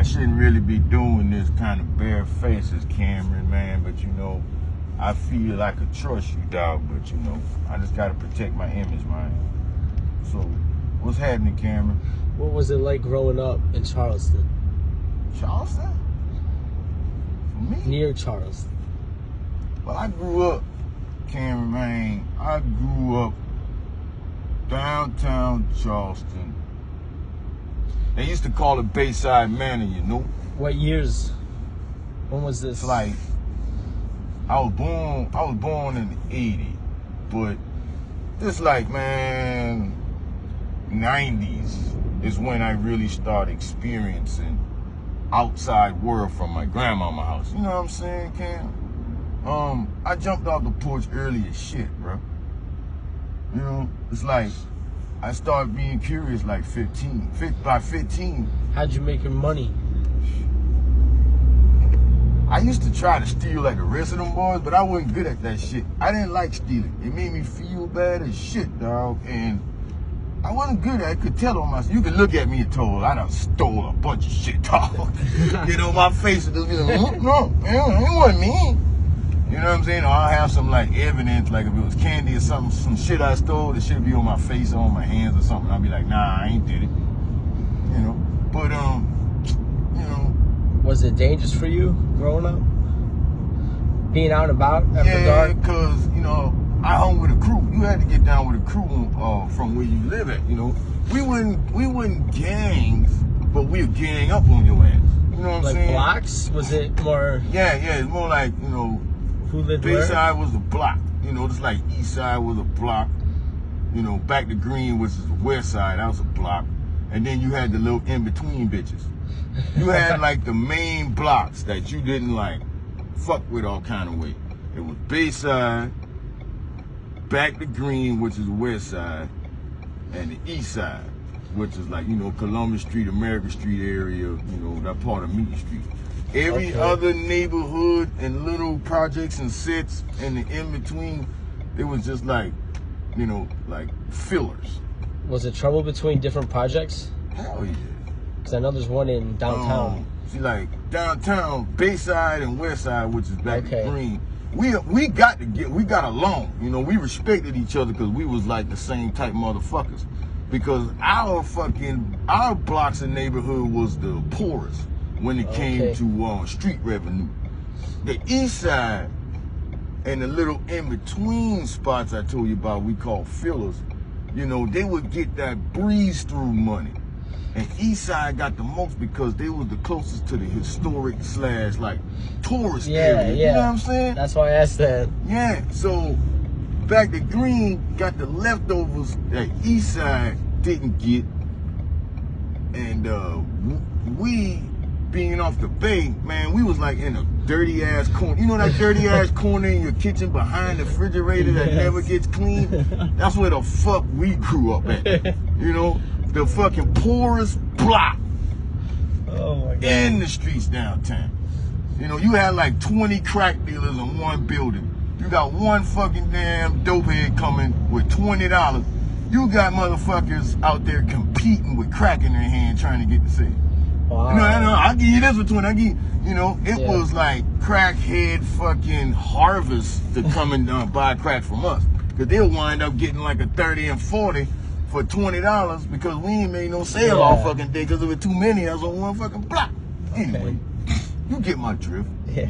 shouldn't really be doing this kind of bare faces, Cameron, man, but you know, I feel I could trust you, dog, but you know, I just gotta protect my image, man. So, what's happening, Cameron? What was it like growing up in Charleston? Charleston? For me? Near Charleston. Well, I grew up, Cameron, man. I grew up downtown Charleston. They used to call it Bayside Manor, you know? What years? When was this? It's like, I was born in the 80s, but this like, man, 90s is when I really started experiencing outside world from my grandmama's house. You know what I'm saying, Cam? I jumped off the porch early as shit, bro. You know, it's like, I started being curious like 15. By 15. How'd you make your money? I used to try to steal like the rest of them boys, but I wasn't good at that shit. I didn't like stealing. It made me feel bad as shit, dog. And I wasn't good at it. I could tell on myself. You could look at me and told I done stole a bunch of shit, dog. You know, my face would just be like, no, it wasn't me. You know what I'm saying? Or I'll have some like evidence, like if it was candy or something, some shit I stole, the shit would be on my face or on my hands or something. I'll be like, nah, I ain't did it. You know, but you know. Was it dangerous for you growing up? Being out and about after dark? Yeah, because, you know, I hung with a crew. You had to get down with a crew from where you live at, you know. We wasn't gangs, but we would gang up on your ass. You know what I'm saying? Like blocks? Was it more? Yeah, it's more like, you know, who lived where? Bayside was a block. You know, just like East Side was a block. You know, back to Green, which is the West Side, that was a block. And then you had the little in-between bitches. You had like the main blocks that you didn't like fuck with all kind of way. It was Bayside, back to Green, which is the West Side, and the East Side, which is like, you know, Columbus Street, America Street area, you know, that part of Meeting Street. Every other neighborhood and little projects and sets and the in-between, it was just like, you know, like fillers. Was it trouble between different projects? Hell yeah. Because I know there's one in downtown. See, like downtown, Bayside and West Side, which is back to Green. We got along. You know, we respected each other because we was like the same type motherfuckers. Because our blocks and neighborhood was the poorest when it came to street revenue. The East Side and the little in-between spots I told you about, we call fillers. You know, they would get that breeze through money. And East Side got the most because they was the closest to the historic / like tourist area. You know what I'm saying? That's why I asked that. Yeah. So back to Green got the leftovers that East Side didn't get. And we being off the bay, man, we was like in a dirty ass corner. You know that dirty ass corner in your kitchen behind the refrigerator that never gets cleaned? That's where the fuck we grew up at. You know? The fucking poorest block in the streets downtown. You know, you had like 20 crack dealers in one building. You got one fucking damn dopehead coming with $20. You got motherfuckers out there competing with crack in their hand trying to get the sale. Wow. You know, I'll give you this for 20. You know, it was like crackhead fucking harvest to come and buy crack from us. Because they'll wind up getting like a 30 and 40 for $20 because we ain't made no sale all fucking day because there were too many of us on one fucking block. Anyway, you get my drift. Yeah.